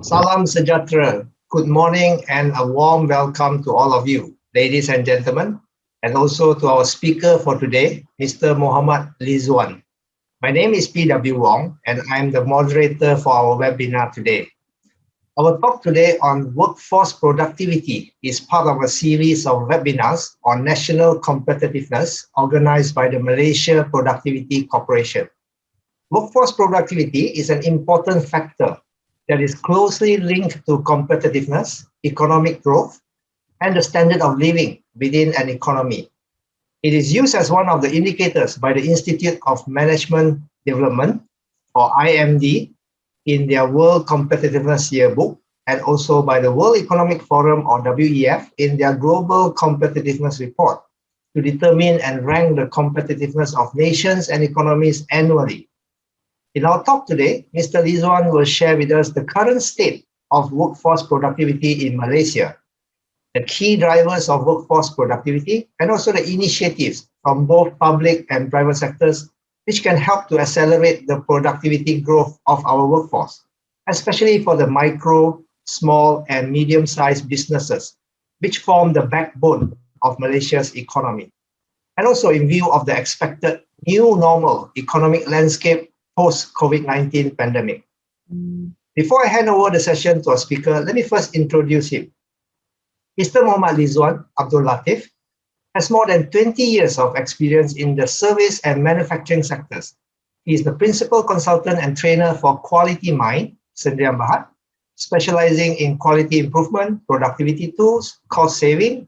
Salam sejahtera. Good morning and a warm welcome to all of you, ladies and gentlemen, and also to our speaker for today, Mr. Muhammad Lizuan. My name is P.W. Wong, and I'm the moderator for our webinar today. Our talk today on workforce productivity is part of a series of webinars on national competitiveness organized by the Malaysia Productivity Corporation. Workforce productivity is an important factor that is closely linked to competitiveness, economic growth, and the standard of living within an economy. It is used as one of the indicators by the Institute of Management Development, or IMD, in their World Competitiveness Yearbook, and also by the World Economic Forum, or WEF, in their Global Competitiveness Report, to determine and rank the competitiveness of nations and economies annually. In our talk today, Mr. Lizuan will share with us the current state of workforce productivity in Malaysia, the key drivers of workforce productivity, and also the initiatives from both public and private sectors which can help to accelerate the productivity growth of our workforce, especially for the micro, small, and medium-sized businesses, which form the backbone of Malaysia's economy, and also in view of the expected new normal economic landscape post-COVID-19 pandemic. Before I hand over the session to our speaker, let me first introduce him. Mr. Muhammad Lizuan Abdul Latif has more than 20 years of experience in the service and manufacturing sectors. He is the principal consultant and trainer for Quality Mind, Sdn Bhd, specializing in quality improvement, productivity tools, cost saving,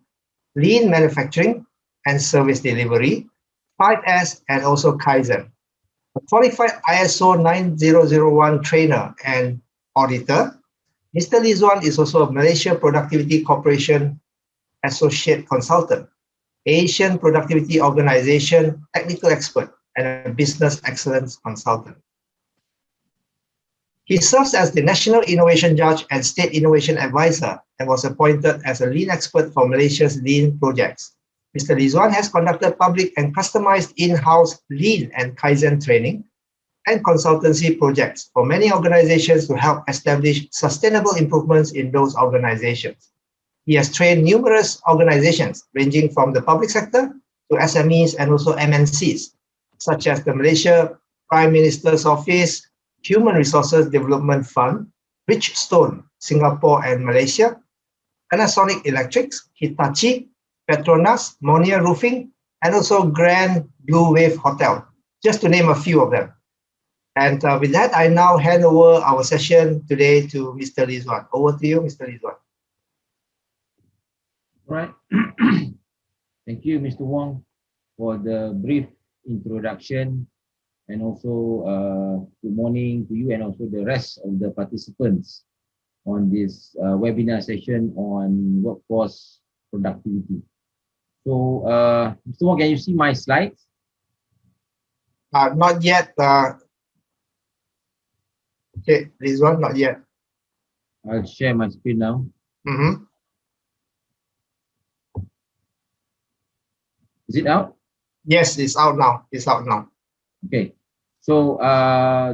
lean manufacturing, and service delivery, 5S, and also Kaizen. A qualified ISO 9001 trainer and auditor, Mr. Lizuan is also a Malaysia Productivity Corporation Associate Consultant, Asian Productivity Organization Technical Expert, and a Business Excellence Consultant. He serves as the National Innovation Judge and State Innovation Advisor and was appointed as a Lean Expert for Malaysia's Lean projects. Mr. Lizuan has conducted public and customized in-house Lean and Kaizen training and consultancy projects for many organizations to help establish sustainable improvements in those organizations. He has trained numerous organizations ranging from the public sector to SMEs and also MNCs, such as the Malaysia Prime Minister's Office, Human Resources Development Fund, Bridgestone, Singapore and Malaysia, Panasonic Electrics, Hitachi, Petronas, Monia Roofing, and also Grand Blue Wave Hotel, just to name a few of them. And with that, I now hand over our session today to Mr. Lizuan. Over to you, Mr. Lizuan. All right. Thank you, Mr. Wong, for the brief introduction, and also good morning to you and also the rest of the participants on this webinar session on workforce productivity. So, Mr. Wong, can you see my slides? Not yet. Okay, Lizuan, not yet. I'll share my screen now. Is it out? Yes, it's out now. It's out now. Okay. So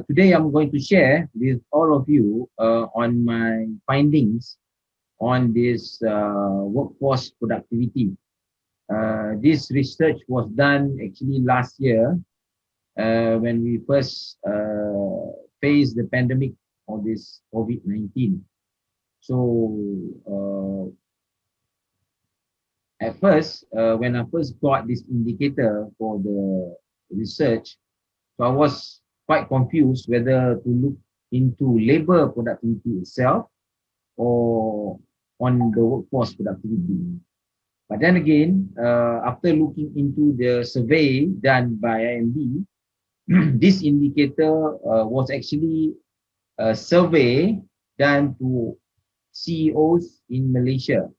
today I'm going to share with all of you on my findings on this workforce productivity. This research was done actually last year when we first faced the pandemic of this COVID-19. So at first, when I first got this indicator for the research, so I was quite confused whether to look into labor productivity itself or on the workforce productivity. But then again, after looking into the survey done by IMD, this indicator was actually a survey done to CEOs in Malaysia.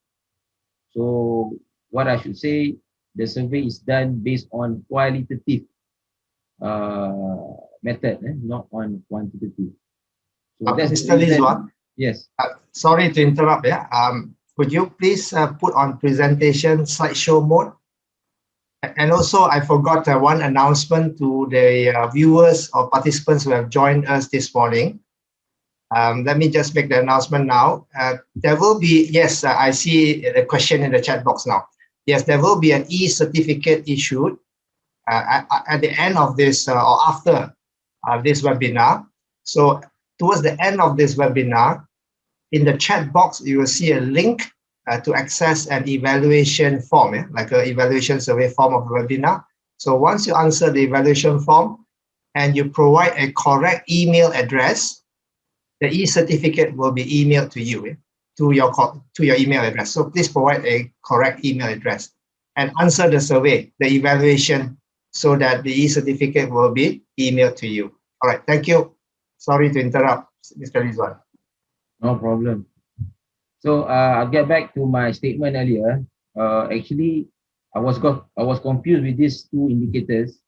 So what I should say, the survey is done based on qualitative method, not on quantitative. So that's Mr. Lizuan. Yes. Sorry to interrupt. Could you please put on presentation slideshow mode? And also, I forgot one announcement to the viewers or participants who have joined us this morning. Let me just make the announcement now. There will be, yes, I see the question in the chat box now. Yes, there will be an e-certificate issued at the end of this or after this webinar. So towards the end of this webinar, in the chat box, you will see a link to access an evaluation form, like an evaluation survey form of the webinar. So once you answer the evaluation form and you provide a correct email address, the e-certificate will be emailed to you, to your email address. So please provide a correct email address and answer the survey, the evaluation, so that the e-certificate will be emailed to you. All right, thank you. Sorry to interrupt, Mr. Lizuan. No problem. So I'll get back to my statement earlier. Actually, I was confused with these two indicators.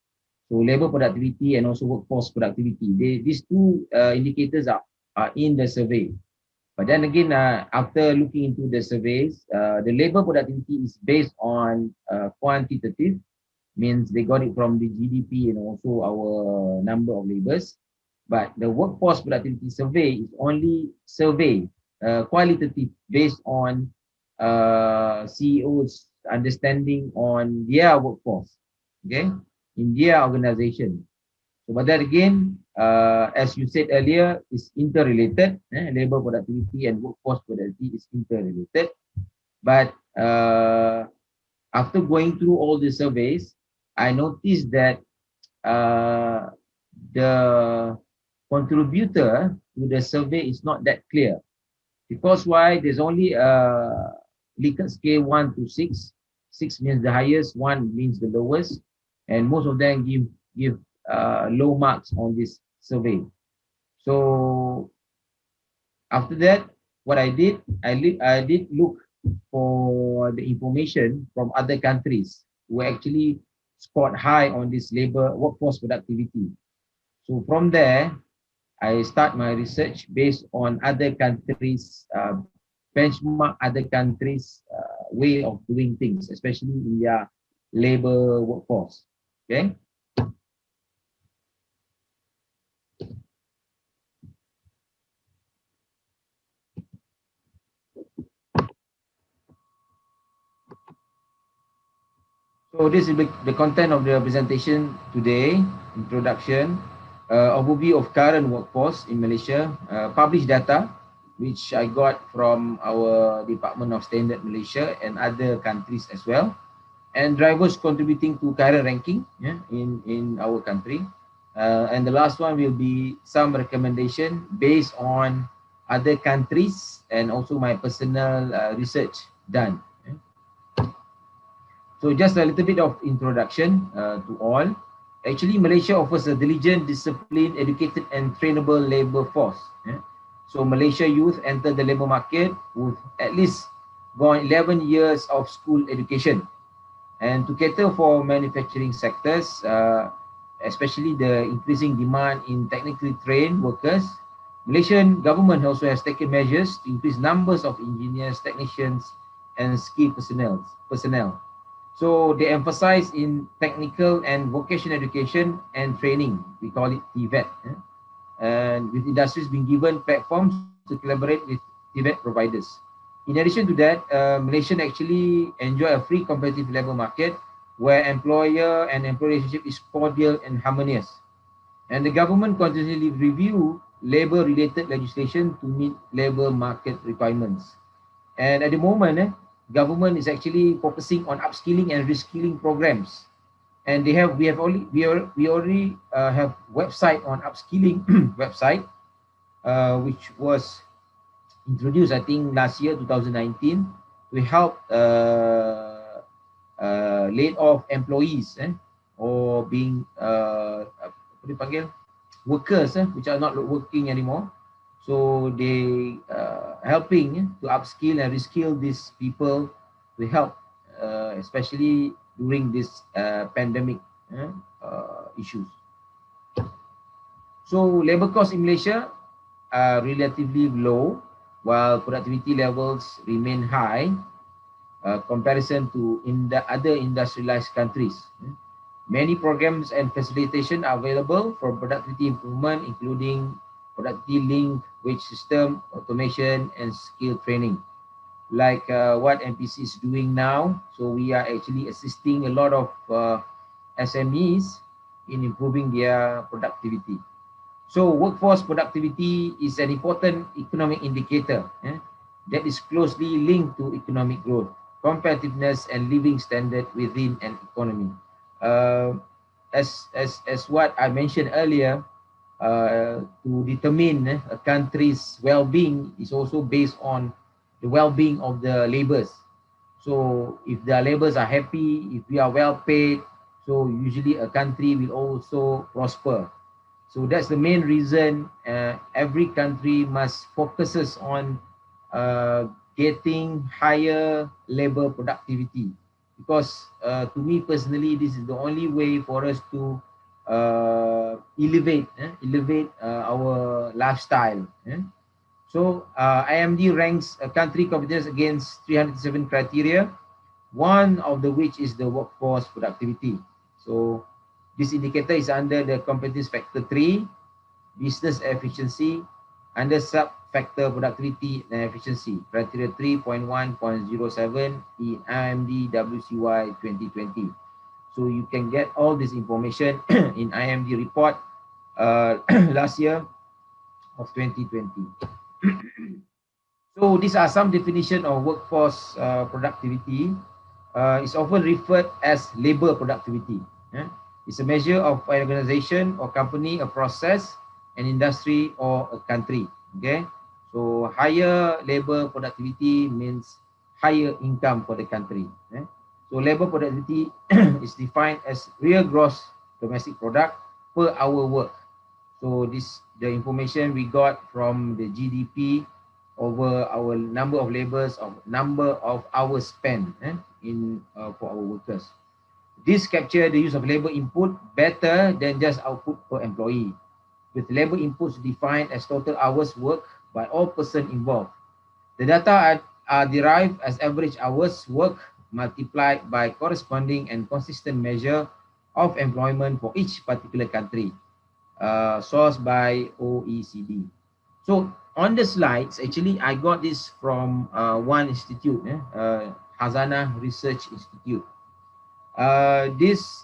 So labor productivity and also workforce productivity. These two indicators are in the survey. But then again, after looking into the surveys, the labor productivity is based on quantitative, means they got it from the GDP and also our number of laborers. But the workforce productivity survey is only survey, qualitative, based on CEO's understanding on their workforce, okay, in their organization. So, but that again, as you said earlier, is interrelated. Labor productivity and workforce productivity is interrelated. But after going through all the surveys, I noticed that the contributor to the survey is not that clear. Because why? There's only a Likert scale 1 to 6. 6 means the highest, 1 means the lowest, and most of them give low marks on this survey. So after that, what I did look for the information from other countries who actually scored high on this labor workforce productivity. So from there, I start my research based on other countries, benchmark other countries' way of doing things, especially in their labor workforce. Okay. So this is the content of the presentation today. Introduction, overview of current workforce in Malaysia, published data, which I got from our Department of Standard Malaysia and other countries as well, and drivers contributing to current ranking in our country. And the last one will be some recommendation based on other countries and also my personal research done. So just a little bit of introduction to all. Actually, Malaysia offers a diligent, disciplined, educated, and trainable labor force. So Malaysia youth enter the labor market with at least gone 11 years of school education. And to cater for manufacturing sectors, especially the increasing demand in technically trained workers, Malaysian government also has taken measures to increase numbers of engineers, technicians, and skilled personnel. So they emphasize in technical and vocational education and training. We call it TVET. And with industries being given platforms to collaborate with TVET providers. In addition to that, Malaysians actually enjoy a free competitive labor market where employer and employee relationship is cordial and harmonious. And the government continuously review labor-related legislation to meet labor market requirements. And at the moment, government is actually focusing on upskilling and reskilling programs. And we already have website on upskilling website, which was introduced, I think, last year, 2019, to help laid off employees or being workers which are not working anymore. So they helping to upskill and reskill these people to help, especially during this pandemic issues. So labor costs in Malaysia are relatively low, while productivity levels remain high comparison to in the other industrialized countries. Many programs and facilitation are available for productivity improvement, including productivity linked wage system, automation, and skill training, like what MPC is doing now. So we are actually assisting a lot of SMEs in improving their productivity. So workforce productivity is an important economic indicator that is closely linked to economic growth, competitiveness, and living standard within an economy. Uh, as what I mentioned earlier, to determine a country's well-being is also based on the well-being of the laborers. So if the laborers are happy, if we are well paid, so usually a country will also prosper. So that's the main reason every country must focuses on getting higher labor productivity. Because to me personally, this is the only way for us to elevate our lifestyle. So IMD ranks a country competitiveness against 307 criteria, one of the which is the workforce productivity. So this indicator is under the competitiveness factor 3, business efficiency, under sub-factor productivity and efficiency, criteria 3.1.07 in IMD WCY 2020. So you can get all this information in IMD report last year of 2020. So these are some definition of workforce productivity. It's often referred as labor productivity. It's a measure of an organization or company, a process, an industry, or a country. Okay, so higher labor productivity means higher income for the country. So labor productivity is defined as real gross domestic product per hour work. So this the information we got from the GDP over our number of laborers, of number of hours spent in for our workers. This capture the use of labor input better than just output per employee, with labor inputs defined as total hours worked by all persons involved. The data are derived as average hours worked multiplied by corresponding and consistent measure of employment for each particular country, sourced by OECD. So on the slides, actually, I got this from one institute, Hazana Research Institute. This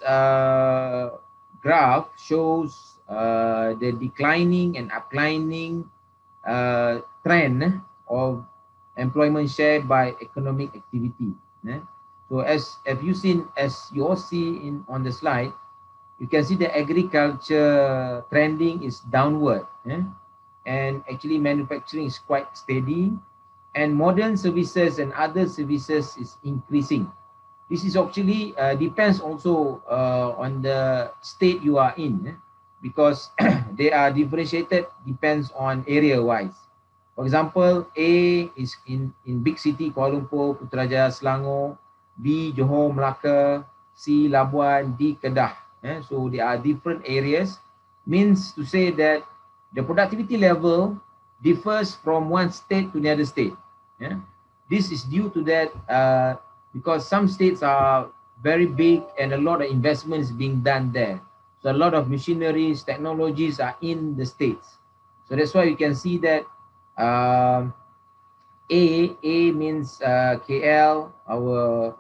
graph shows the declining and upclimbing trend of employment share by economic activity. So as you all see on the slide, you can see the agriculture trending is downward, and actually manufacturing is quite steady, and modern services and other services is increasing. This is actually depends also on the state you are in, because they are differentiated depends on area wise. For example, A is in big city Kuala Lumpur, Putrajaya, Selangor; B Johor, Melaka; C Labuan; D Kedah. So there are different areas, means to say that the productivity level differs from one state to the other state. This is due to that because some states are very big and a lot of investment is being done there. So a lot of machineries, technologies are in the states. So that's why you can see that A means KL, our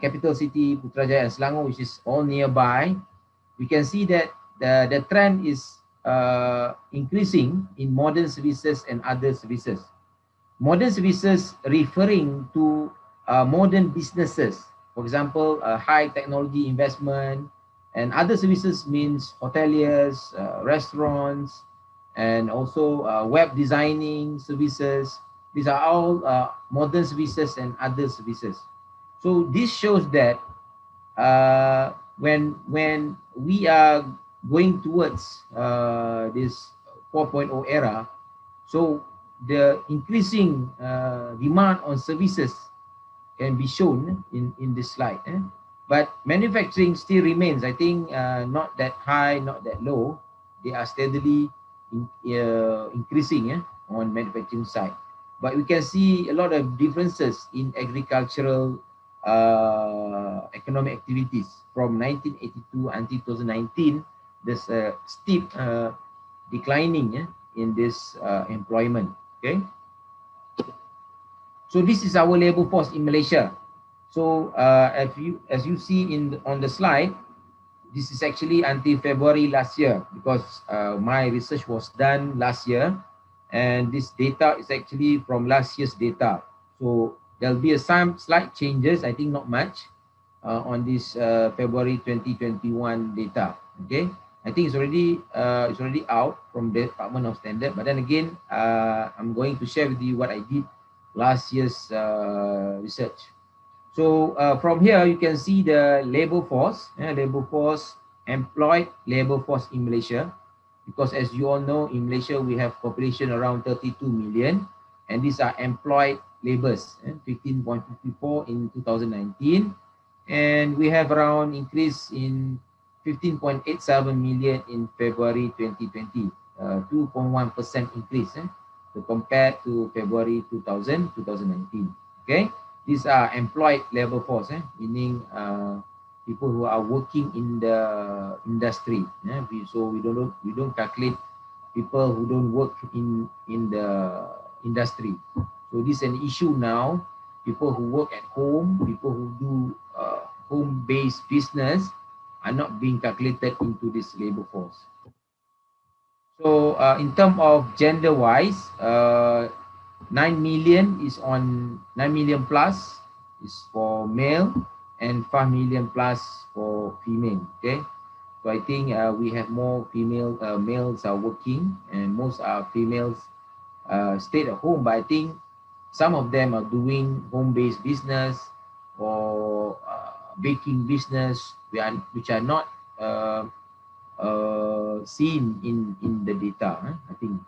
capital city, Putrajaya and Selangor, which is all nearby. We can see that the trend is increasing in modern services and other services. Modern services referring to modern businesses. For example, high technology investment, and other services means hoteliers, restaurants, and also web designing services. These are all modern services and other services. So this shows that when we are going towards this 4.0 era, so the increasing demand on services can be shown in this slide. But manufacturing still remains, I think, not that high, not that low. They are steadily increasing on manufacturing side. But we can see a lot of differences in agricultural economic activities from 1982 until 2019. There's a steep declining in this employment. Okay, so this is our labor force in Malaysia. So as you see on the slide, this is actually until February last year, because my research was done last year, and this data is actually from last year's data. So there'll be some slight changes, I think not much, on this February 2021 data. Okay, I think it's already out from the Department of Standard, but then again, I'm going to share with you what I did last year's research. So from here, you can see the labor force, employed labor force in Malaysia, because as you all know, in Malaysia, we have population around 32 million, and these are employed laborers, 15.54 in 2019, and we have around increase in 15.87 million in February 2020, 2.1% increase compared to February 2019, okay? These are employed labor force, meaning people who are working in the industry. So we don't calculate people who don't work in the industry. So this is an issue now. People who work at home, people who do home-based business are not being calculated into this labor force. So in terms of gender-wise, 9 million plus is for male, and 5 million plus for female. Okay, so I think we have more males are working, and most are females stay at home, but I think some of them are doing home-based business or baking business, which are not seen in the data, I think.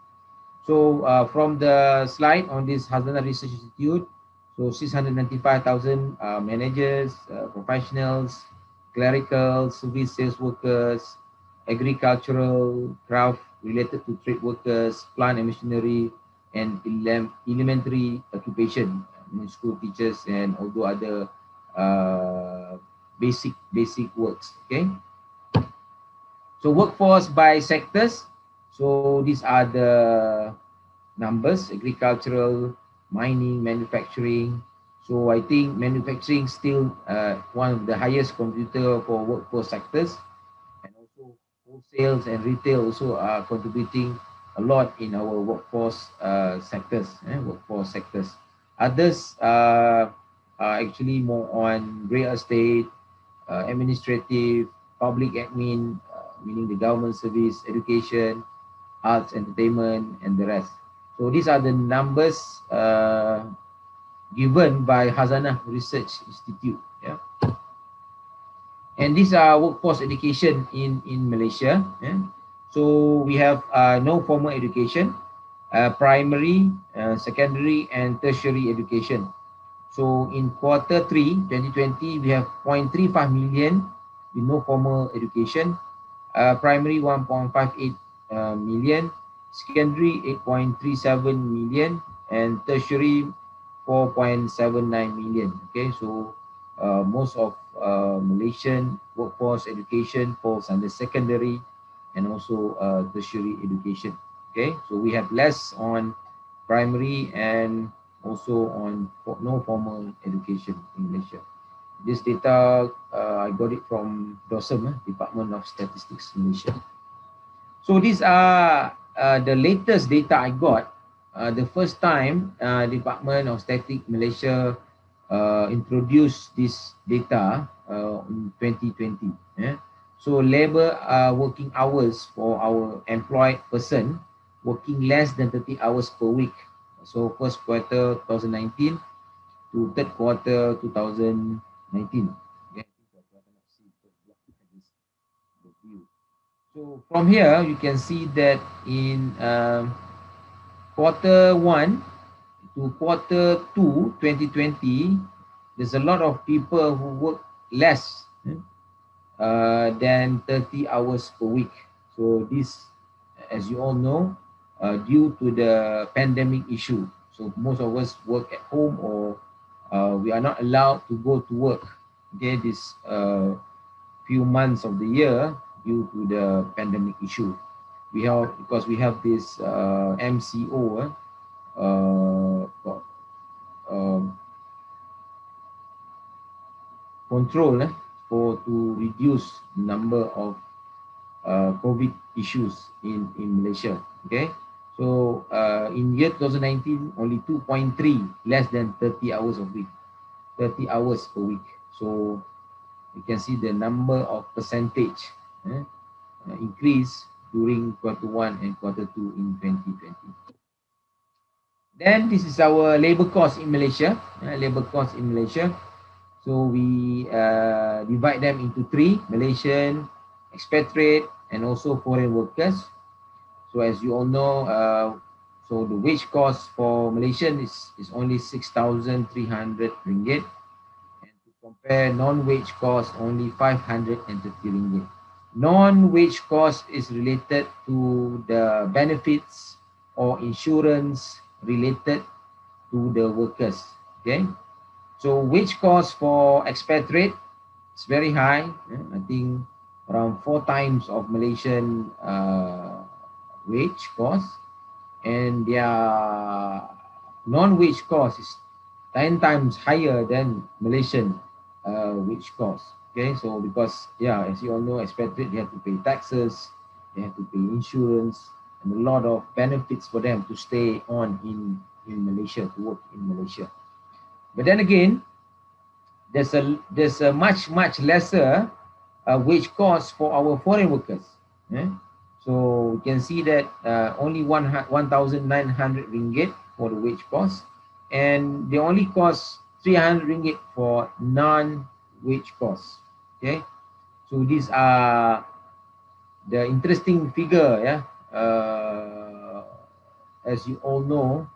So from the slide on this Hazana Research Institute, so 695,000 managers, professionals, clerical, service sales workers, agricultural, craft related to trade workers, plant and machinery, and elementary occupation, school teachers, and although other basic works. Okay. So workforce by sectors. So these are the numbers: agricultural, mining, manufacturing. So I think manufacturing still one of the highest contributor for workforce sectors, and also wholesales and retail also are contributing a lot in our workforce sectors. Others are actually more on real estate, administrative, public admin, meaning the government service, education, arts, entertainment, and the rest. So these are the numbers given by Hazana Research Institute. Yeah. And these are workforce education in Malaysia. Yeah. So we have no formal education, primary, secondary, and tertiary education. So in quarter 3, 2020, we have 0.35 million with no formal education, primary 1.58 million, secondary 8.37 million, and tertiary 4.79 million. Okay, so most of Malaysian workforce education falls under secondary and also tertiary education. Okay, so we have less on primary and also on no formal education in Malaysia. This data, I got it from DOSM, Department of Statistics Malaysia. So these are the latest data I got. The first time Department of Statistics Malaysia introduced this data in 2020. Yeah? So labor working hours for our employed person working less than 30 hours per week. So first quarter 2019 to third quarter 2019. Okay. So from here, you can see that in quarter 1 to quarter 2, 2020, there's a lot of people who work less than 30 hours per week. So this, as you all know, due to the pandemic issue. So most of us work at home, or we are not allowed to go to work. Okay, this few months of the year due to the pandemic issue. because we have this MCO uh, um, control to reduce the number of COVID issues in Malaysia. Okay, so in year 2019, only 2.3, less than 30 hours a week, 30 hours per week. So you can see the number of percentage increase during Q1 and Q2 in 2020. Then this is our labor cost in Malaysia. Labor cost in Malaysia. So we divide them into three: Malaysian, expatriate, and also foreign workers. So as you all know, so the wage cost for Malaysian is only 6,300 ringgit. And to compare, non-wage cost only 530 ringgit. Non-wage cost is related to the benefits or insurance related to the workers. Okay. So wage cost for expatriate is very high. I think around 4 times of Malaysian wage cost, and their non-wage cost is 10 times higher than Malaysian wage cost. Okay, so because as you all know, expatriate, they have to pay taxes, they have to pay insurance, and a lot of benefits for them to stay on in Malaysia, to work in Malaysia. But then again, there's a much lesser wage cost for our foreign workers. So you can see that only 1,900 ringgit for the wage cost, and they only cost 300 ringgit for non-wage costs. Okay, so these are the interesting figure, as you all know,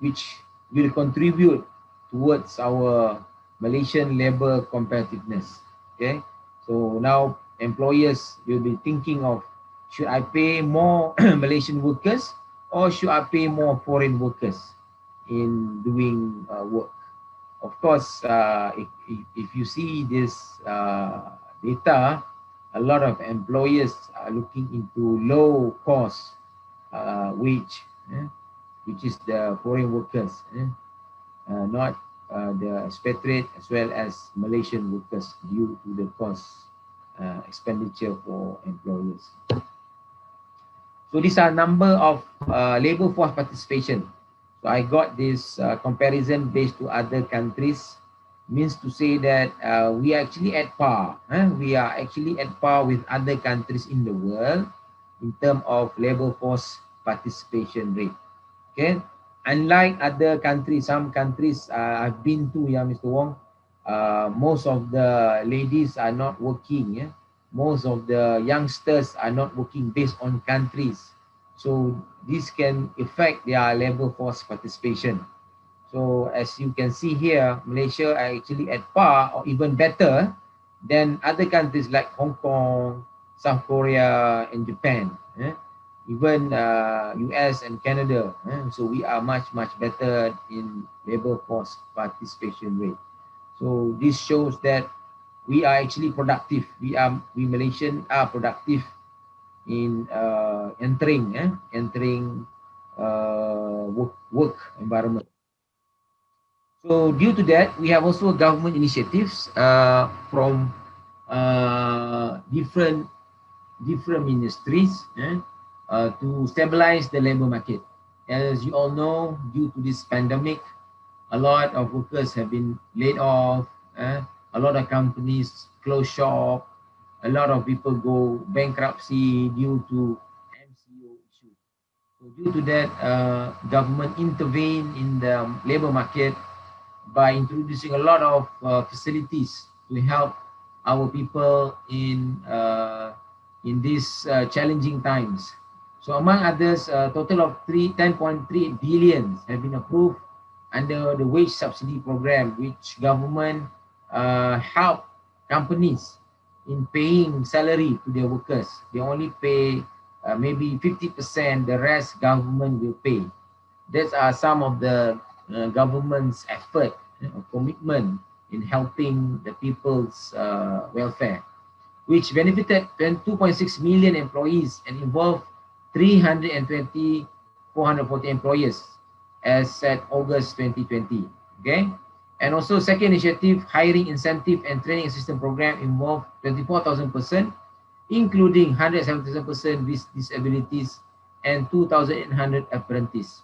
which will contribute towards our Malaysian labor competitiveness. Okay, so now employers will be thinking of, should I pay more Malaysian workers or should I pay more foreign workers in doing work? Of course, if you see this data, a lot of employers are looking into low cost wage, which is the foreign workers, not the expatriate as well as Malaysian workers, due to the cost expenditure for employers. So these are number of labor force participation. So I got this comparison based to other countries. Means to say that we are actually at par. We are actually at par with other countries in the world in terms of labor force participation rate. Okay. Unlike other countries, some countries I've been to, Mr. Wong, most of the ladies are not working. Most of the youngsters are not working based on countries. So this can affect their labor force participation. So as you can see here, Malaysia are actually at par or even better than other countries like Hong Kong, South Korea, and Japan. Even US and Canada. So we are much better in labor force participation rate. So this shows that we are actually productive. We Malaysians are productive in entering work environment. So due to that, we have also government initiatives from different ministries to stabilize the labor market. As you all know, due to this pandemic, a lot of workers have been laid off. A lot of companies close shop. A lot of people go bankruptcy due to MCO issues. So due to that, government intervene in the labor market by introducing a lot of facilities to help our people in these challenging times. So among others, a total of 10.3 billion have been approved under the wage subsidy program, which government help companies in paying salary to their workers. They only pay maybe 50%, the rest government will pay. These are some of the government's effort or commitment in helping the people's welfare, which benefited 2.6 million employees and involved 440 employers as at August 2020. Okay, and also second initiative, hiring incentive and training assistance program involved 24,000 person, including 177 person with disabilities and 2,800 apprentices.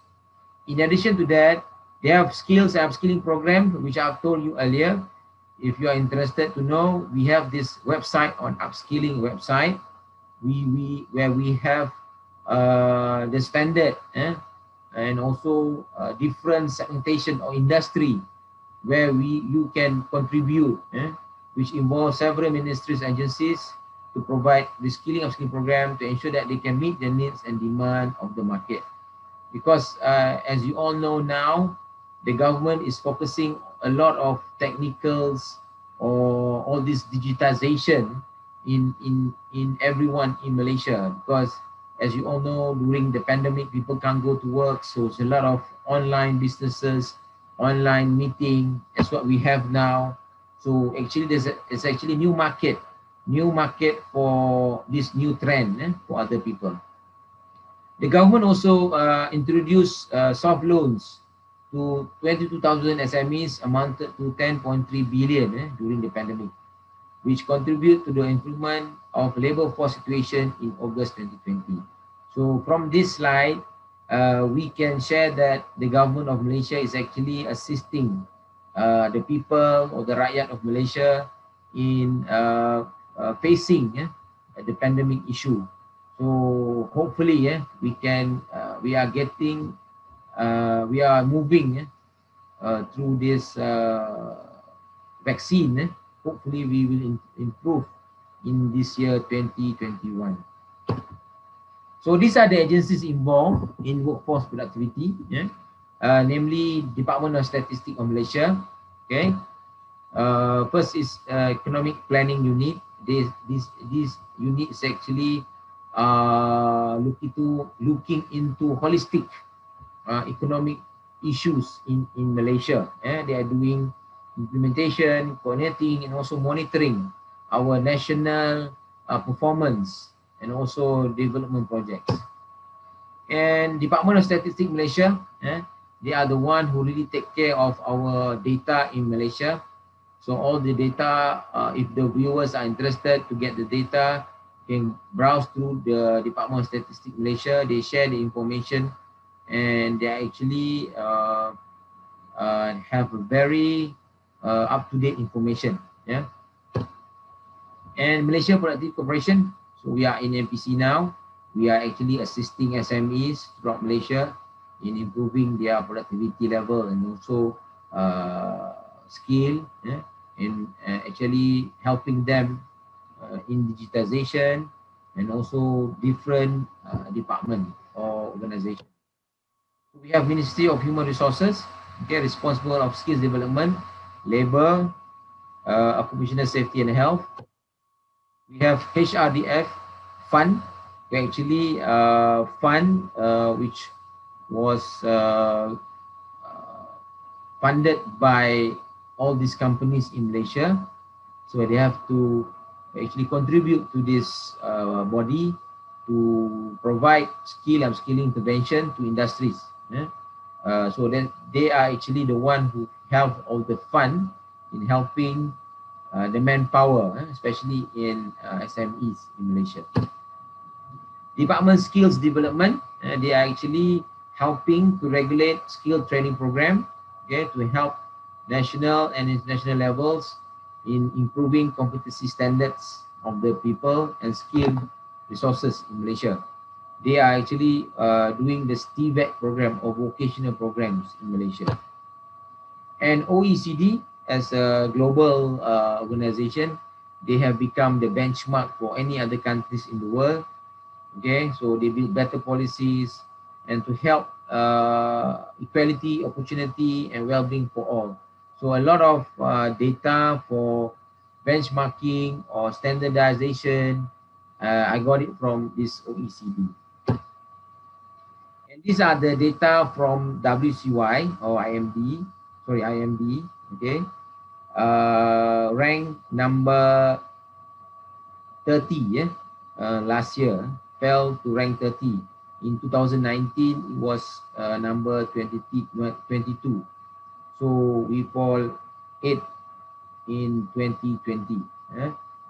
In addition to that, they have skills and upskilling program, which I've told you earlier. If you are interested to know, we have this website on upskilling website. Where we have the standard and also different segmentation or industry where you can contribute, which involves several ministries and agencies to provide the skilling upskilling program to ensure that they can meet the needs and demand of the market. Because as you all know now, the government is focusing a lot of technicals or all this digitization in everyone in Malaysia, because as you all know, during the pandemic, people can't go to work, so it's a lot of online businesses, online meeting. That's what we have now. So actually, it's actually new market for this new trend for other people. The government also introduced soft loans to 22,000 SMEs, amounted to 10.3 billion during the pandemic, which contribute to the improvement of labor force situation in August 2020. So from this slide, we can share that the government of Malaysia is actually assisting the people or the rakyat of Malaysia in facing the pandemic issue. So hopefully, we are moving through this vaccine. Hopefully we will improve in this year 2021. So these are the agencies involved in workforce productivity, namely Department of Statistics of Malaysia. Okay, first is Economic Planning Unit. This unit is actually looking into holistic economic issues in Malaysia. They are doing implementation, coordinating, and also monitoring our national performance and also development projects. And Department of Statistics Malaysia, they are the one who really take care of our data in Malaysia. So all the data, if the viewers are interested to get the data, can browse through the Department of Statistics Malaysia. They share the information, and they actually have a very up-to-date information. And Malaysia Productive Corporation, so we are in MPC now. We are actually assisting SMEs throughout Malaysia in improving their productivity level and also skill, and actually helping them in digitization and also different department or organization. We have Ministry of Human Resources, responsible of skills development, labor, occupational safety and health. We have HRDF fund, actually fund which was funded by all these companies in Malaysia. So they have to actually contribute to this body to provide skill and upskilling intervention to industries. So that they are actually the one who have all the fund in helping the manpower, especially in SMEs in Malaysia. Department Skills Development, they are actually helping to regulate skill training program, to help national and international levels in improving competency standards of the people and skilled resources in Malaysia. They are actually doing the STVET program or vocational programs in Malaysia. And OECD, as a global organization, they have become the benchmark for any other countries in the world. So they build better policies and to help equality, opportunity, and well-being for all. So a lot of data for benchmarking or standardization, I got it from this OECD. And these are the data from WCY or IMD, rank number 30, last year, fell to rank 30 In 2019, it was number 22. So we fall 8 in 2020,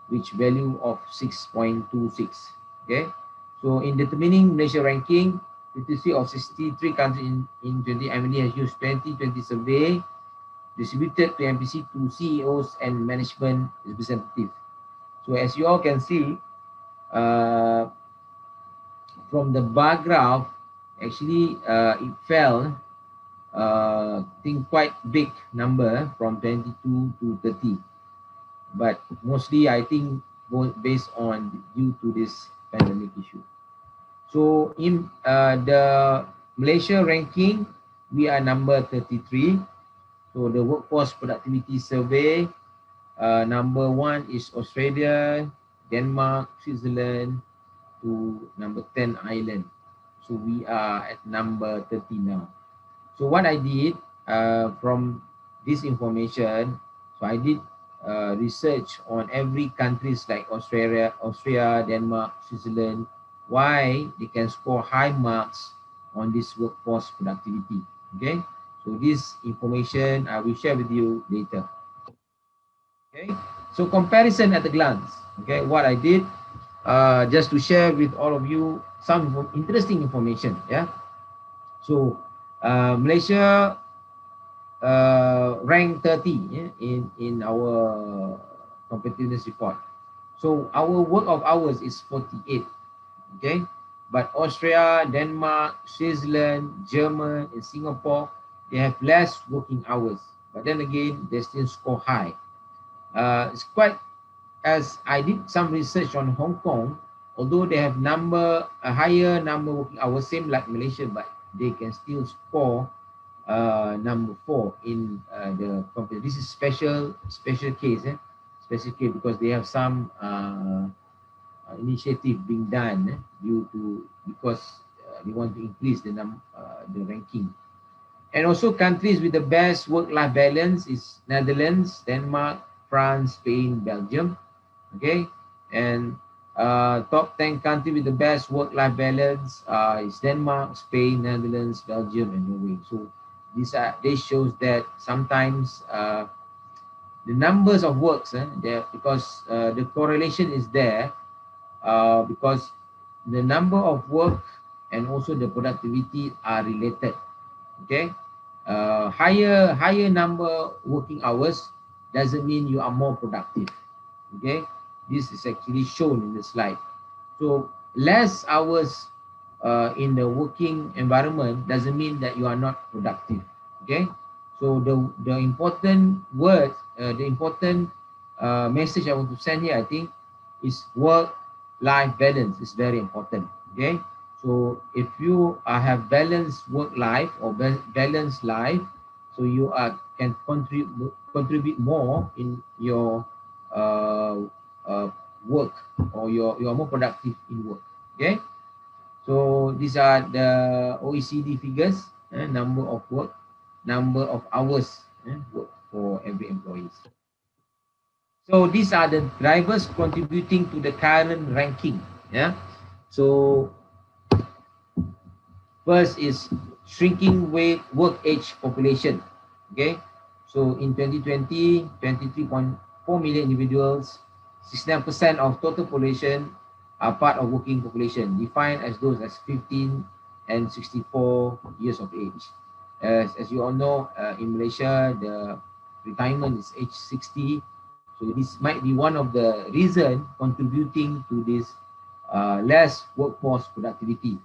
which value of 6.26. Okay, so in determining Malaysia ranking, 53 of 63 countries in 2020 has used 2020 survey distributed to MPC to CEOs and management representatives. So as you all can see, from the bar graph, actually it fell, I think quite big number from 22 to 30. But mostly I think based on due to this pandemic issue. So in the Malaysia ranking, we are number 33. So the workforce productivity survey, number 1 is Australia, Denmark, Switzerland, to number 10 Ireland. So we are at number 30 now. So what I did from this information, so I did research on every countries like Austria, Denmark, Switzerland, why they can score high marks on this workforce productivity. Okay, so this information I will share with you later. Okay, so comparison at a glance. Okay, what I did, just to share with all of you some interesting information. Yeah, so Malaysia ranked 30, yeah, in our competitiveness report. So our work of hours is 48. Okay, but Austria, Denmark, Switzerland, Germany, and Singapore, they have less working hours, but then again they still score high. It's quite, as I did some research on Hong Kong, although they have a higher number working hours, same like Malaysia, but they can still score number 4 in the company. This is special case, special case, because they have some initiative being done because they want to increase the ranking. And also countries with the best work-life balance is Netherlands, Denmark, France, Spain, Belgium. Okay, and top 10 country with the best work-life balance is Denmark, Spain, Netherlands, Belgium, and Norway. So this shows that sometimes the numbers of works there, because the correlation is there, because the number of work and also the productivity are related. Okay, higher number working hours doesn't mean you are more productive. Okay, this is actually shown in the slide. So less hours in the working environment doesn't mean that you are not productive. Okay, so the important word, the important message I want to send here, I think, is work-life balance is very important. Okay, so if you have balanced work life or balanced life, so you can contribute more in your work, or you are more productive in work. Okay, so these are the OECD figures, number of work, number of hours work for every employee. So these are the drivers contributing to the current ranking. Yeah, so first is shrinking work age population. Okay, so in 2020, 23.4 million individuals, 69% of total population are part of working population, defined as those as 15 and 64 years of age. As you all know, in Malaysia, the retirement is age 60. So this might be one of the reasons contributing to this less workforce productivity.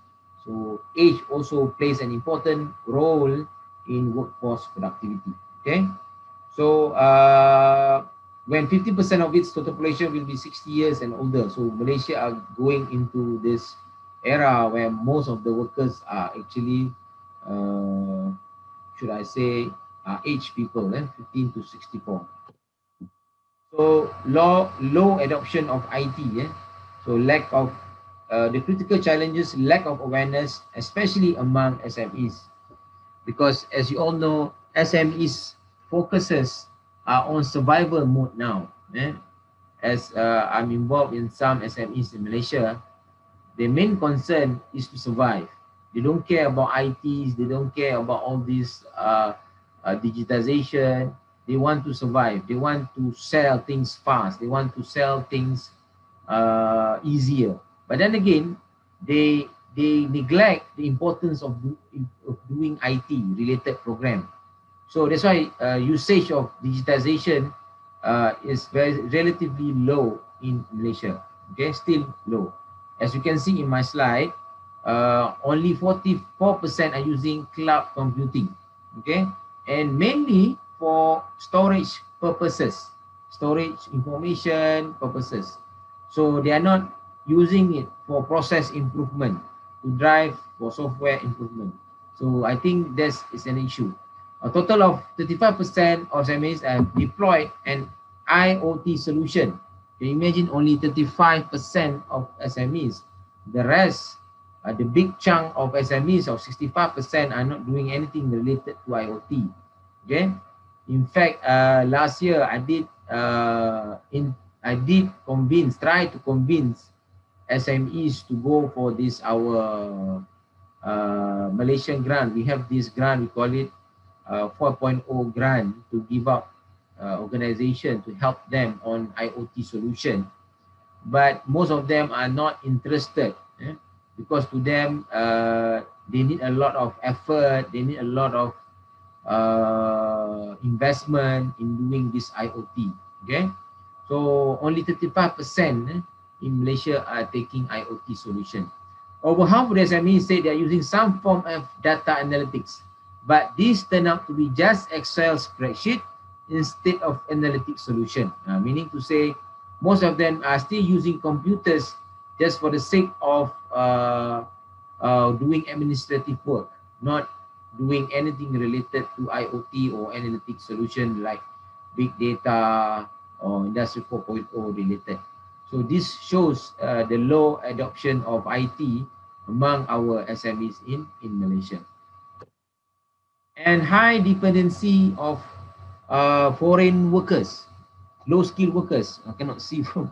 So age also plays an important role in workforce productivity. Okay, so when 50% of its total population will be 60 years and older, so Malaysia are going into this era where most of the workers are actually, should I say, age people, 15 to 64. So low adoption of IT, so lack of the critical challenges, lack of awareness, especially among SMEs, because as you all know, SMEs focuses on survival mode now. As I'm involved in some SMEs in Malaysia, the main concern is to survive. They don't care about ITs. They don't care about all this digitization. They want to survive. They want to sell things fast. They want to sell things easier. But then again, they neglect the importance of doing IT related program. So that's why usage of digitization is very relatively low in Malaysia. Okay, still low. As you can see in my slide, only 44% are using cloud computing. Okay, and mainly for storage purposes, storage information purposes. So they are not using it for process improvement, to drive for software improvement. So I think this is an issue. A total of 35% of SMEs have deployed an IoT solution. Can you imagine, only 35% of SMEs? The rest, the big chunk of SMEs of 65% are not doing anything related to IoT. Okay. In fact, last year I did try to convince SMEs to go for this our Malaysian grant. We have this grant, we call it 4.0 grant, to give up organization to help them on IoT solution. But most of them are not interested, because to them they need a lot of effort, they need a lot of investment in doing this IoT. Okay, so only 35% in Malaysia are taking IoT solution. Over half of the SMEs say they are using some form of data analytics, but these turn out to be just Excel spreadsheet instead of analytic solution. Meaning to say, most of them are still using computers just for the sake of doing administrative work, not doing anything related to IoT or analytic solution like big data or Industry 4.0 related. So this shows the low adoption of IT among our SMEs in Malaysia. And high dependency of foreign workers, low skilled workers. I cannot see from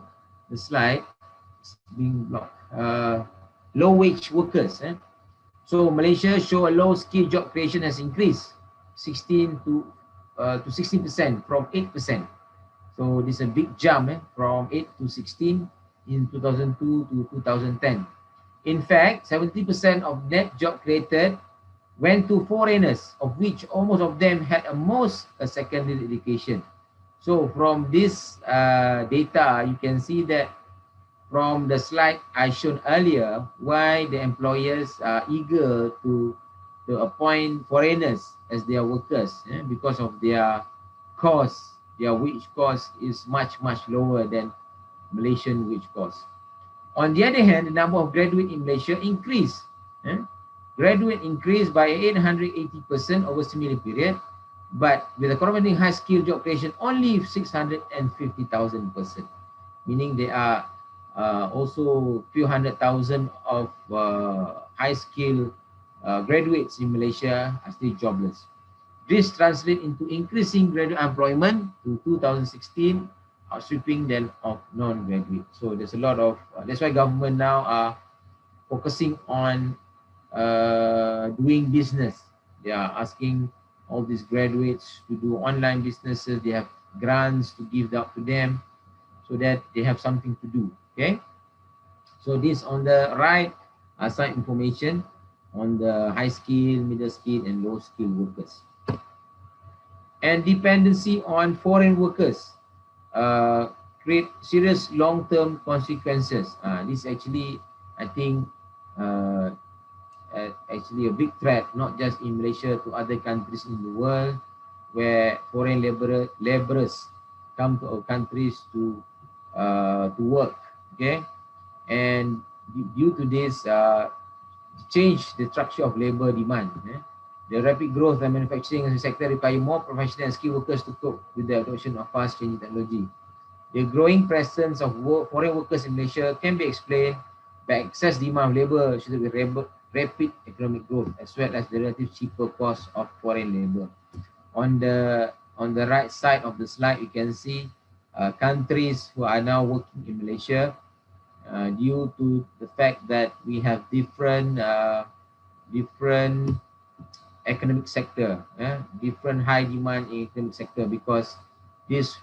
the slide, it's being blocked. Low wage workers. So Malaysia show a low skill job creation has increased 16% from 8%. So this is a big jump from 8 to 16 in 2002 to 2010. In fact, 70% of net job created went to foreigners, of which almost of them had a secondary education. So from this data, you can see that from the slide I showed earlier, why the employers are eager to appoint foreigners as their workers, because of their cost. Their wage cost is much, much lower than Malaysian wage cost. On the other hand, the number of graduates in Malaysia increased. Graduate increased by 880% over similar period, but with a corresponding high skill job creation, only 650,000 person, meaning there are also few 100,000 of high skill graduates in Malaysia are still jobless. This translates into increasing graduate employment to 2016, outstripping that of non-graduate. So there's a lot of, that's why government now are focusing on doing business. They are asking all these graduates to do online businesses. They have grants to give out to them so that they have something to do. Okay. So this on the right are some information on the high skill, middle skill, and low skill workers. And dependency on foreign workers create serious long-term consequences. This actually, I think, actually a big threat, not just in Malaysia, to other countries in the world, where foreign laborers come to our countries to work. Okay, and due to this, change the structure of labor demand. The rapid growth of manufacturing sector require more professional and skilled workers to cope with the adoption of fast-changing technology. The growing presence of foreign workers in Malaysia can be explained by excess demand of labor associated with rapid economic growth, as well as the relative cheaper cost of foreign labor. On the right side of the slide, you can see countries who are now working in Malaysia due to the fact that we have different different economic sector, different high demand in economic sector, because this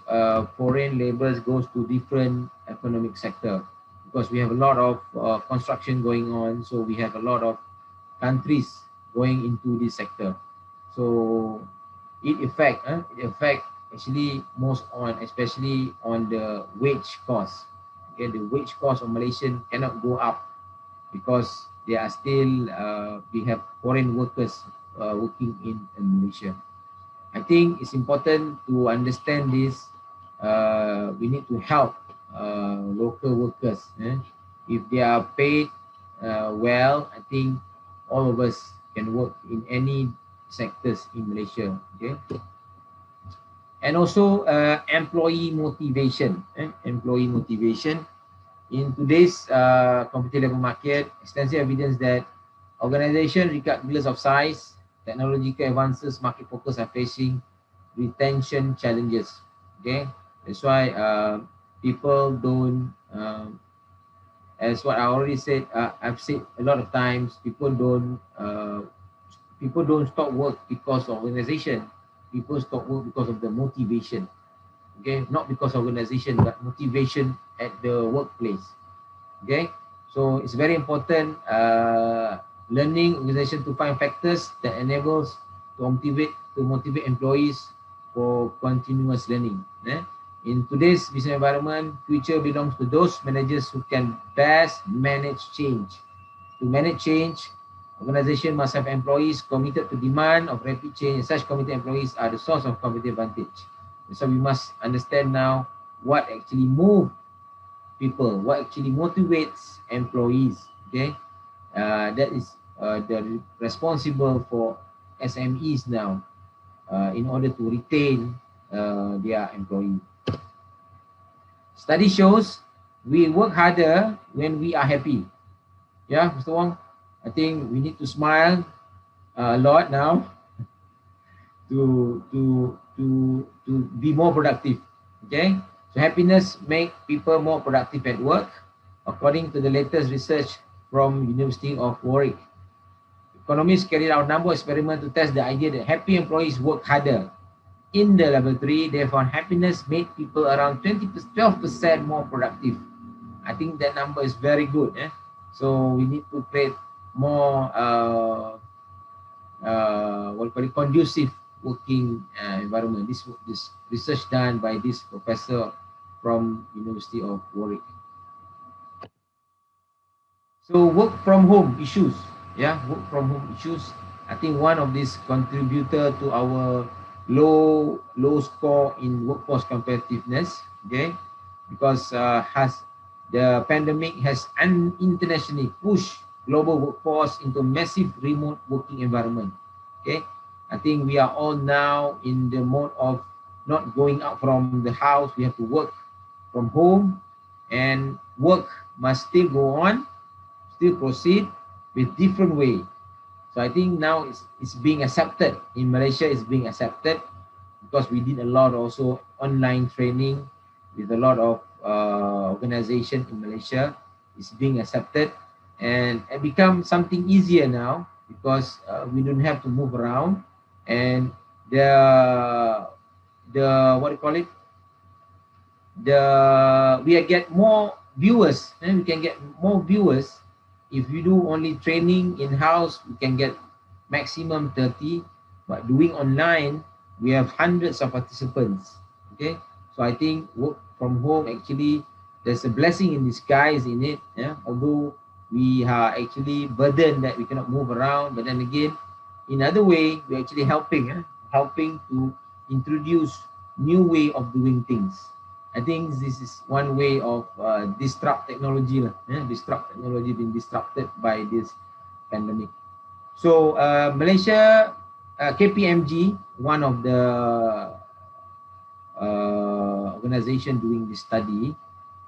foreign laborers goes to different economic sector, because we have a lot of construction going on, so we have a lot of countries going into this sector. So it affect actually most on, especially on the wage cost. Okay, the wage cost of Malaysian cannot go up because they are still we have foreign workers working in Malaysia. I think it's important to understand this. We need to help local workers. If they are paid well, I think all of us can work in any sectors in Malaysia. Okay, and also employee motivation. Employee motivation. In today's competitive labor market, extensive evidence that organizations, regardless of size, technological advances, market focus, are facing retention challenges. Okay, that's why people don't, as what I already said, I've said a lot of times, people don't stop work because of organization. People stop work because of the motivation. Okay, not because of organization, but motivation at the workplace. Okay, so it's very important learning organization to find factors that enables to motivate employees for continuous learning. In today's business environment, future belongs to those managers who can best manage change. To manage change, organization must have employees committed to demand of rapid change. Such committed employees are the source of competitive advantage. So we must understand now what actually moves people, what actually motivates employees. Okay, that is the responsible for SMEs now in order to retain their employee. Study shows we work harder when we are happy. Yeah, Mr. Wong, I think we need to smile a lot now to be more productive. Okay, so happiness make people more productive at work, according to the latest research from University of Warwick. Economists carried out a number of experiments to test the idea that happy employees work harder. In the laboratory, they found happiness made people around 12% more productive. I think that number is very good. So we need to create more conducive working environment. This research done by this professor from University of Warwick. So work from home issues. Yeah, work from home issues. I think one of these contributor to our low score in workforce competitiveness. Okay, because the pandemic has internationally pushed global workforce into massive remote working environment. Okay, I think we are all now in the mode of not going out from the house. We have to work from home, and work must still go on, still proceed with different way. So I think now it's being accepted in Malaysia. It's being accepted because we did a lot also online training with a lot of organization in Malaysia. It's being accepted, and it becomes something easier now because we don't have to move around, and the what do you call it? We get more viewers, and we can get more viewers. If you do only training in-house, we can get maximum 30, but doing online, we have hundreds of participants. Okay, so I think work from home, actually, there's a blessing in disguise in it. Although we are actually burdened that we cannot move around, but then again, in other way, we're actually helping to introduce new way of doing things. I think this is one way of disrupt technology. Disrupt technology being disrupted by this pandemic. So Malaysia, KPMG, one of the organization doing this study.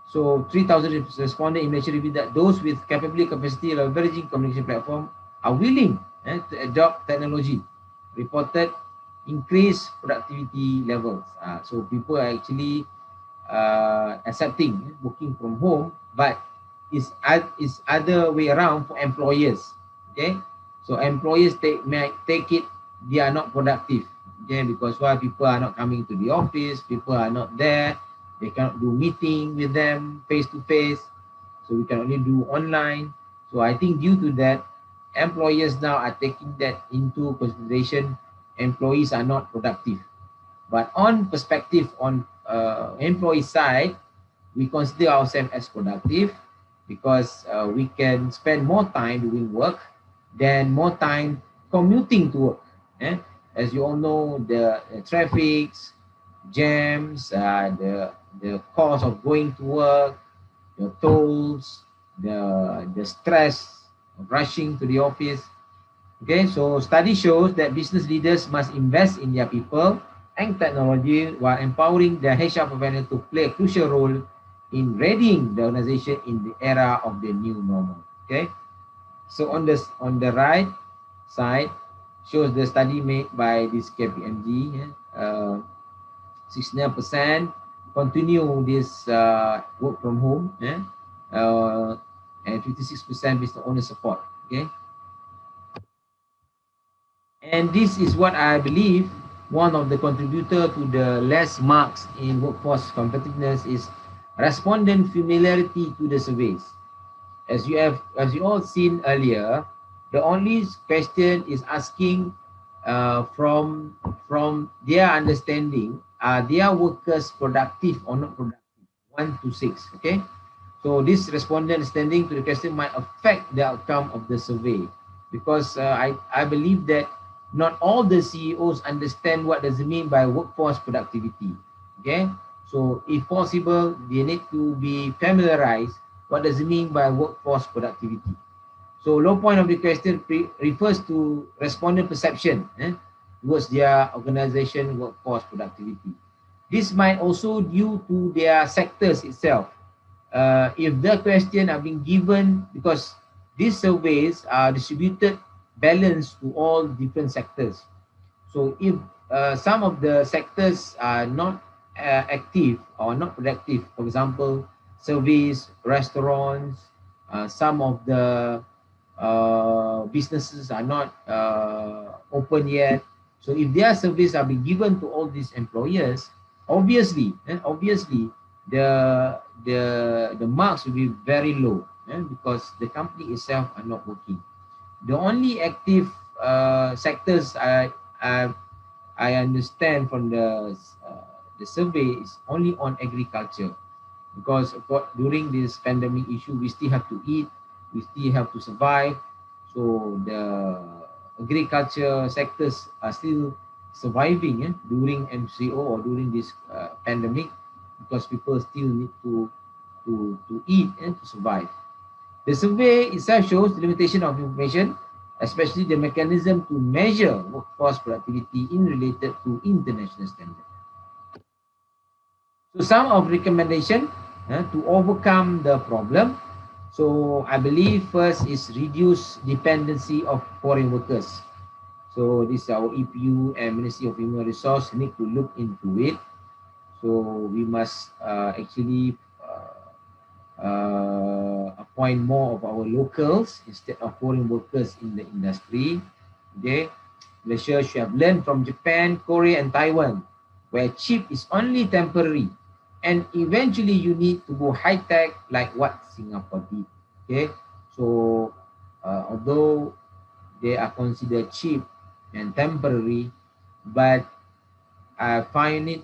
So 3,000 respondents in Malaysia revealed that those with capacity leveraging communication platform are willing to adopt technology. Reported increased productivity levels. So people are actually accepting working from home, but it's other way around for employers. Okay, So employers might take it they are not productive. Okay, because why people are not coming to the office, people are not there, they cannot do meeting with them face to face, so we can only do online. So I think due to that, employers now are taking that into consideration. Employees are not productive. But on perspective on employee side, we consider ourselves as productive because we can spend more time doing work than more time commuting to work. Eh? As you all know, the traffics, jams, the cost of going to work, the tolls, the stress of rushing to the office. Okay, so study shows that business leaders must invest in their people and technology while empowering their HR professionals to play a crucial role in readying the organization in the era of the new normal. Okay, so on the right side shows the study made by this KPMG. 69% continue this work from home, and 56% business owner support. Okay, and this is what I believe one of the contributor to the less marks in workforce competitiveness is respondent familiarity to the surveys. As you all seen earlier, the only question is asking from their understanding, are their workers productive or not productive? 1 to 6. Okay, so this respondent understanding to the question might affect the outcome of the survey, because I believe that not all the CEOs understand what does it mean by workforce productivity. Okay, so if possible, they need to be familiarized what does it mean by workforce productivity. So low point of the question refers to respondent perception towards their organization workforce productivity. This might also due to their sectors itself. If the question are being given, because these surveys are distributed balanced to all different sectors. So if some of the sectors are not active or not productive, for example, service, restaurants, some of the businesses are not open yet. So if their service are being given to all these employers, obviously the marks will be very low because the company itself are not working. The only active sectors I I understand from the survey is only on agriculture, because during this pandemic issue, we still have to eat, we still have to survive. So the agriculture sectors are still surviving during MCO or during this pandemic, because people still need to eat and to survive. The survey itself shows the limitation of information, especially the mechanism to measure workforce productivity in related to international standards. So some of recommendation to overcome the problem. So I believe first is reduce dependency of foreign workers. So this is our EPU and Ministry of Human Resource need to look into it. So we must actually appoint more of our locals instead of foreign workers in the industry. Okay, Malaysia should have learned from Japan, Korea, and Taiwan, where cheap is only temporary, and eventually you need to go high tech like what Singapore did. Okay, so although they are considered cheap and temporary, but I find it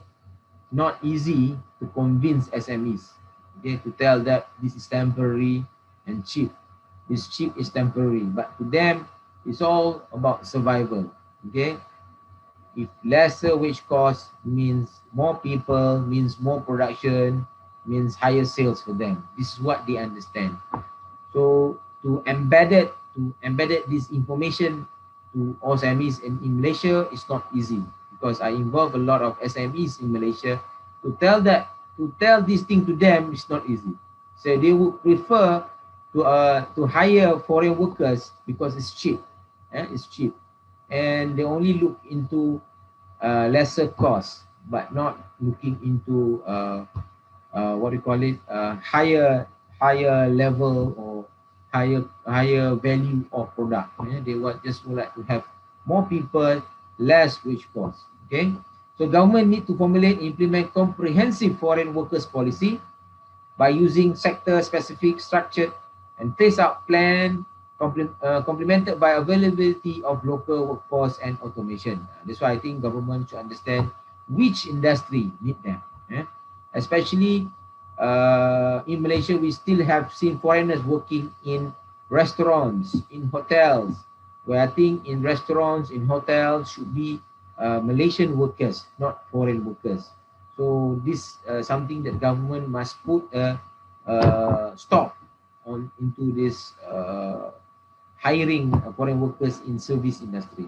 not easy to convince SMEs, okay, to tell that this is temporary and cheap. This cheap is temporary, but to them, it's all about survival. Okay, if lesser wage cost means more people, means more production, means higher sales for them. This is what they understand. So to embed this information to all SMEs in Malaysia is not easy, because I involve a lot of SMEs in Malaysia. To tell this thing to them is not easy. So they would prefer to hire foreign workers because it's cheap. It's cheap, and they only look into lesser cost, but not looking into what do you call it, higher level or higher value of product. They would like to have more people, less wage cost. Okay, so government need to formulate, implement comprehensive foreign workers policy by using sector-specific, structured, and phase-out plan, complemented by availability of local workforce and automation. That's why I think government should understand which industry need them. Especially in Malaysia, we still have seen foreigners working in restaurants, in hotels, where I think in restaurants, in hotels should be Malaysian workers, not foreign workers. So this something that government must put a stop on into this hiring foreign workers in service industry.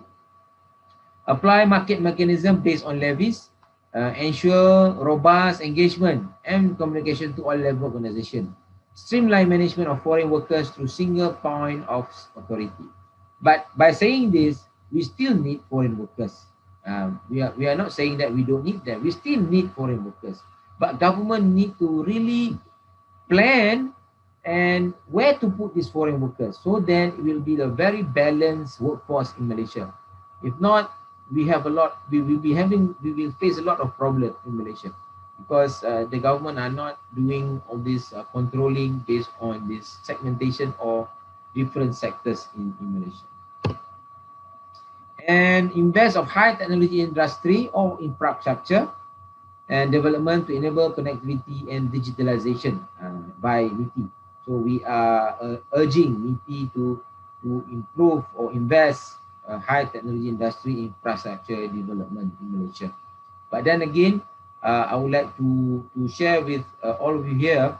Apply market mechanism based on levies, ensure robust engagement and communication to all level organization. Streamline management of foreign workers through single point of authority. But by saying this, we still need foreign workers. We are not saying that we don't need them. We still need foreign workers. But government need to really plan and where to put these foreign workers. So then it will be a very balanced workforce in Malaysia. If not, we will face a lot of problems in Malaysia because the government are not doing all this controlling based on this segmentation or different sectors in Malaysia. And invest of high technology industry or infrastructure and development to enable connectivity and digitalization by MITI. So we are urging MITI to improve or invest high technology industry infrastructure development in Malaysia. But then again, I would like to share with all of you here,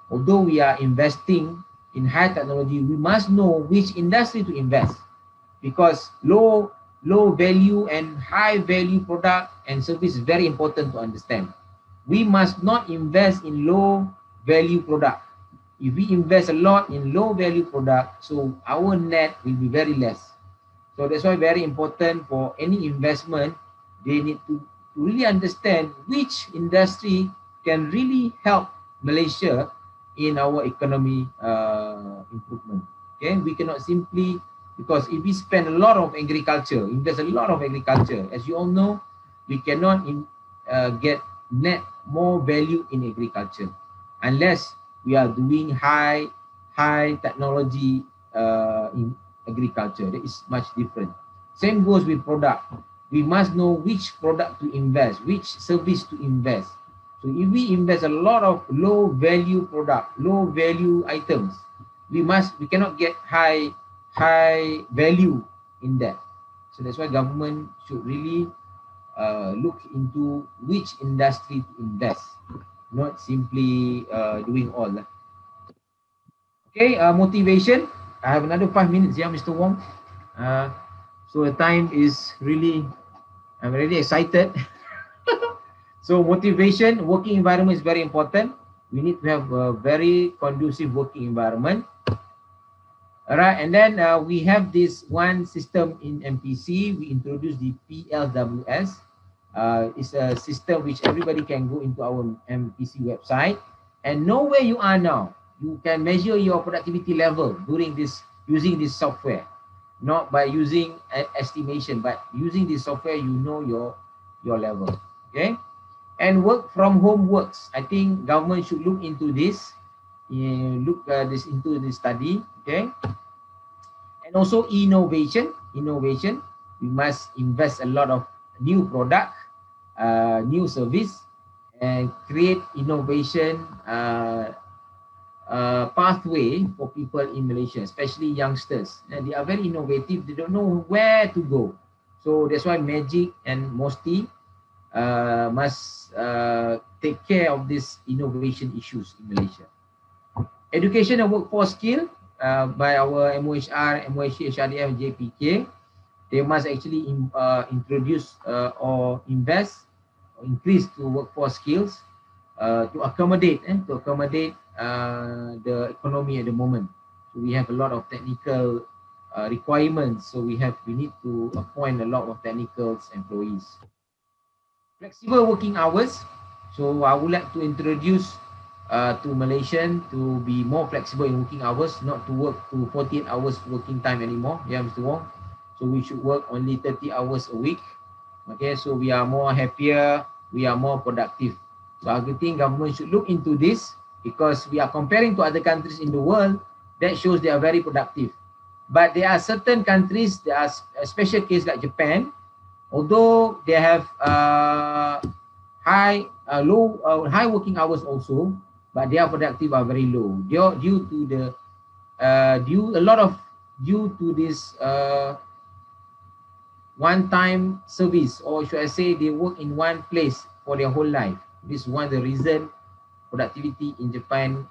although we are investing in high technology, we must know which industry to invest because low value and high value product and service is very important to understand. We must not invest in low value product. If we invest a lot in low value product, so our net will be very less. So that's why very important for any investment, they need to really understand which industry can really help Malaysia in our economy improvement. Okay, we cannot simply, because if we spend a lot of agriculture, invest a lot of agriculture, as you all know, we cannot get net more value in agriculture unless we are doing high technology in agriculture. That is much different. Same goes with product. We must know which product to invest, which service to invest. So if we invest a lot of low value product, low value items, we cannot get high value in that. So that's why government should really look into which industry to invest, not simply doing all. Okay, motivation. I have another 5 minutes here, Mr. Wong. So the time is really, I'm really excited. So motivation, working environment is very important. We need to have a very conducive working environment. All right, and then we have this one system in MPC. We introduced the PLWS. It's a system which everybody can go into our MPC website and know where you are now. You can measure your productivity level during this, using this software, not by using estimation, but using this software, you know your level. Okay, and work from home works. I think government should look into this, into this study. Okay, and also innovation. We must invest a lot of new product, new service, and create innovation pathway for people in Malaysia, especially youngsters. And they are very innovative. They don't know where to go. So that's why Magic and Mosti must take care of these innovation issues in Malaysia. Education and workforce skill by our MOHR, MOHC, HRDF, JPK. They must actually introduce or invest or increase to workforce skills to accommodate the economy at the moment. So we have a lot of technical requirements. So we need to appoint a lot of technical employees. Flexible working hours. So I would like to introduce to Malaysian to be more flexible in working hours, not to work to 48 hours working time anymore. Yeah, Mr. Wong. So we should work only 30 hours a week. Okay, so we are more happier, we are more productive. So I think government should look into this, because we are comparing to other countries in the world that shows they are very productive. But there are certain countries, there are a special case like Japan, although they have high working hours also, but their productive are very low due to the due to this one-time service, or should I say they work in one place for their whole life. This is one of the reason productivity in Japan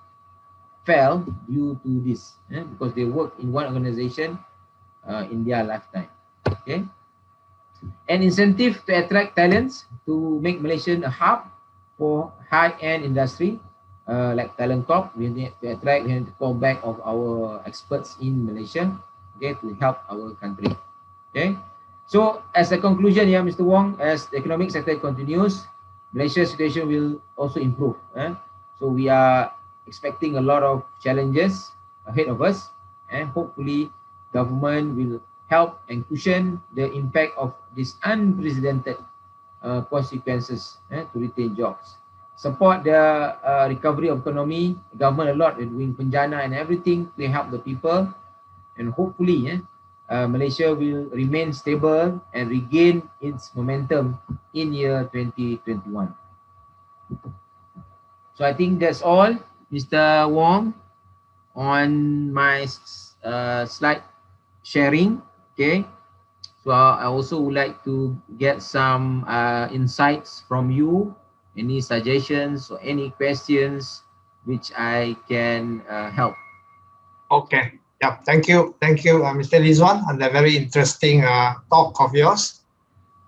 fell due to this, because they work in one organization in their lifetime. Okay, an incentive to attract talents to make Malaysia a hub for high-end industry, like Talent Corp. We need to attract and to call back of our experts in Malaysia, okay, to help our country. Okay, so as a conclusion here, Mr. Wong, as the economic sector continues, Malaysia's situation will also improve. So we are expecting a lot of challenges ahead of us, and hopefully government will help and cushion the impact of these unprecedented consequences to retain jobs. Support the recovery of economy. Government a lot doing penjana and everything to help the people, and hopefully Malaysia will remain stable and regain its momentum in year 2021. So I think that's all, Mr. Wong, on my slide sharing. Okay, so I also would like to get some insights from you, any suggestions or any questions which I can help. Okay. Yeah. Thank you, Mr. Lizuan, on that very interesting talk of yours.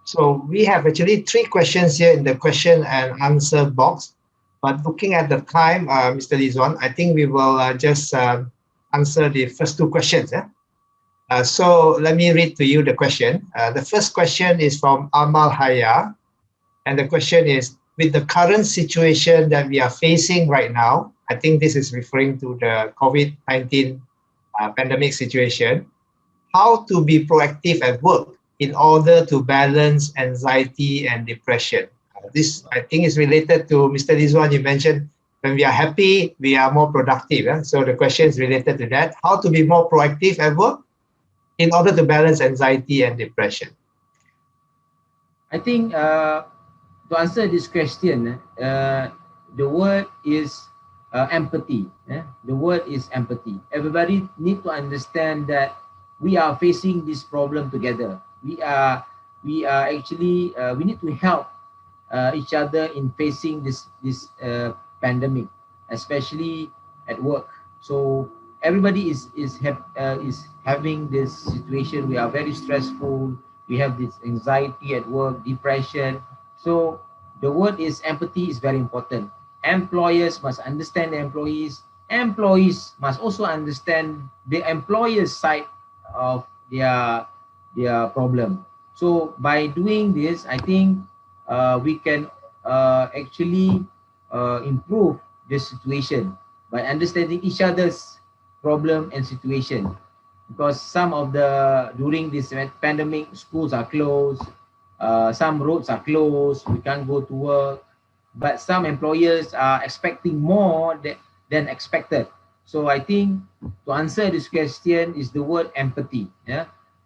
So we have actually 3 questions here in the question and answer box. But looking at the time, Mr. Lizuan, I think we will just answer the first 2 questions. So let me read to you the question. The first question is from Amal Haya. And the question is, with the current situation that we are facing right now, I think this is referring to the COVID-19 pandemic situation, how to be proactive at work in order to balance anxiety and depression. This, I think, is related to Mr. Lizuan. You mentioned when we are happy, we are more productive. So the question is related to that. How to be more proactive at work in order to balance anxiety and depression? I think to answer this question, the word is empathy. The word is empathy. Everybody need to understand that we are facing this problem together. We actually we need to help each other in facing this pandemic, especially at work. So everybody is having this situation. We are very stressful. We have this anxiety at work, depression. So the word is empathy is very important. Employers must understand the employees. Employees must also understand the employer's side of their problem. So by doing this, I think we can actually improve the situation by understanding each other's problem and situation. Because some of during this pandemic, schools are closed, some roads are closed, we can't go to work, but some employers are expecting more than expected. So I think to answer this question is the word empathy.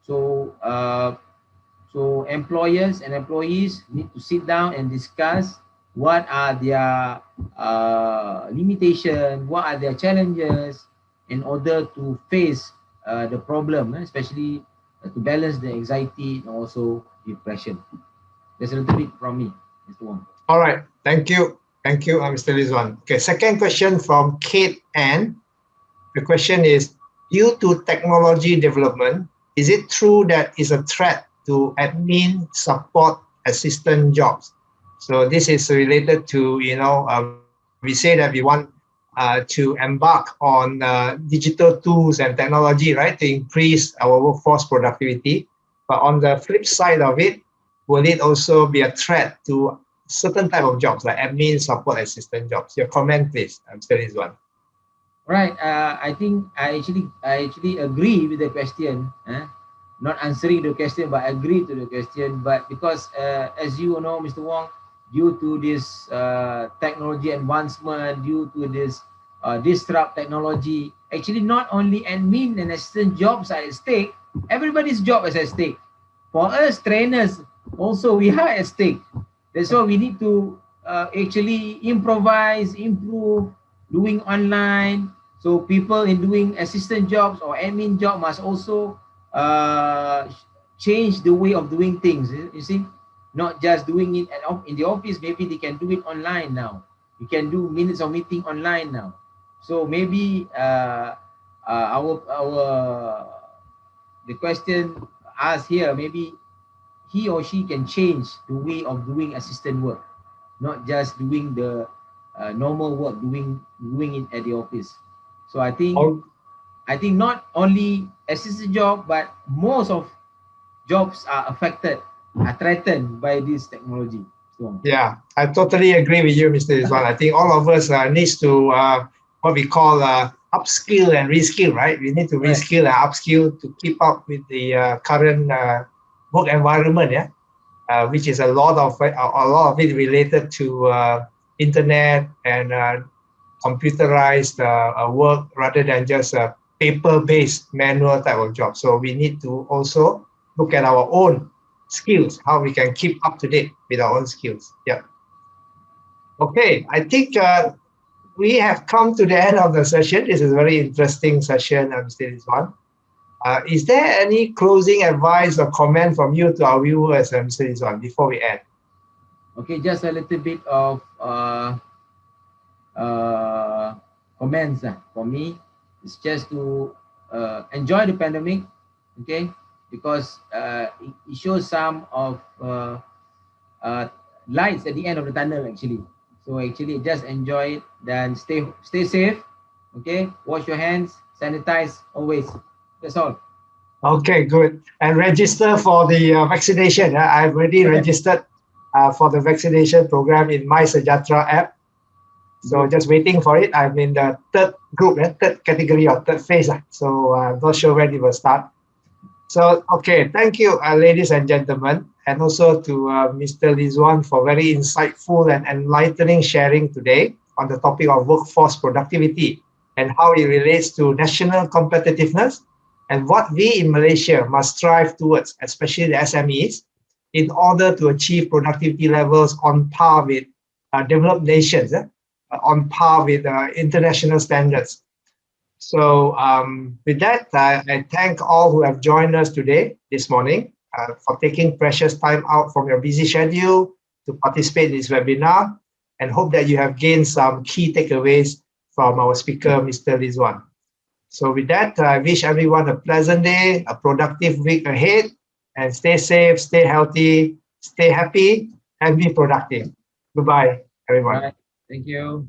So so employers and employees need to sit down and discuss what are their limitations, what are their challenges in order to face the problem, especially to balance the anxiety and also depression. That's a little bit from me, Mr. Wong. All right. Thank you. Thank you, Mr. Lizuan. Okay, second question from Kate Ann. The question is, due to technology development, is it true that it's a threat to admin support assistant jobs? So this is related to, we say that we want to embark on digital tools and technology, right, to increase our workforce productivity. But on the flip side of it, will it also be a threat to certain type of jobs like admin, support, assistant jobs. Your comment, please, Mr. Lizuan. Right. I think I actually agree with the question. Not answering the question, but agree to the question. But because, as you know, Mr. Wong, due to this technology advancement, due to this disrupt technology, actually not only admin and assistant jobs are at stake, everybody's job is at stake. For us trainers, also we are at stake. That's why we need to actually improvise, improve, doing online. So people in doing assistant jobs or admin job must also change the way of doing things. You see, not just doing it in the office. Maybe they can do it online now. You can do minutes of meeting online now. So maybe the question asked here, maybe he or she can change the way of doing assistant work, not just doing the normal work, doing it at the office. So I think not only assistant job, but most of jobs are affected, are threatened by this technology. So, yeah, I totally agree with you, Mr. Lizuan. I think all of us needs to what we call upskill and reskill, right? We need to reskill and upskill to keep up with the current work environment, yeah, which is a lot of it related to internet and computerized work rather than just a paper-based manual type of job. So we need to also look at our own skills, how we can keep up to date with our own skills. Yeah. Okay, I think we have come to the end of the session. This is a very interesting session, Mr. Lizuan. Is there any closing advice or comment from you to our viewers, Mr. Lizuan, before we end? Okay, just a little bit of comments for me. It's just to enjoy the pandemic, okay, because it shows some of lights at the end of the tunnel actually. So actually just enjoy it, then stay safe, okay, wash your hands, sanitize always. That's all. Okay, good. And register for the vaccination. I've already registered for the vaccination program in My Sejahtera app. So just waiting for it. I'm in the third group, third category or third phase. So I'm not sure when it will start. So, okay, thank you, ladies and gentlemen, and also to Mr. Lizuan for very insightful and enlightening sharing today on the topic of workforce productivity and how it relates to national competitiveness and what we in Malaysia must strive towards, especially the SMEs, in order to achieve productivity levels on par with developed nations, on par with international standards. So with that, I thank all who have joined us today, this morning, for taking precious time out from your busy schedule to participate in this webinar, and hope that you have gained some key takeaways from our speaker, Mr. Lizuan. So with that, I wish everyone a pleasant day, a productive week ahead, and stay safe, stay healthy, stay happy, and be productive. Goodbye, everyone. Right. Thank you.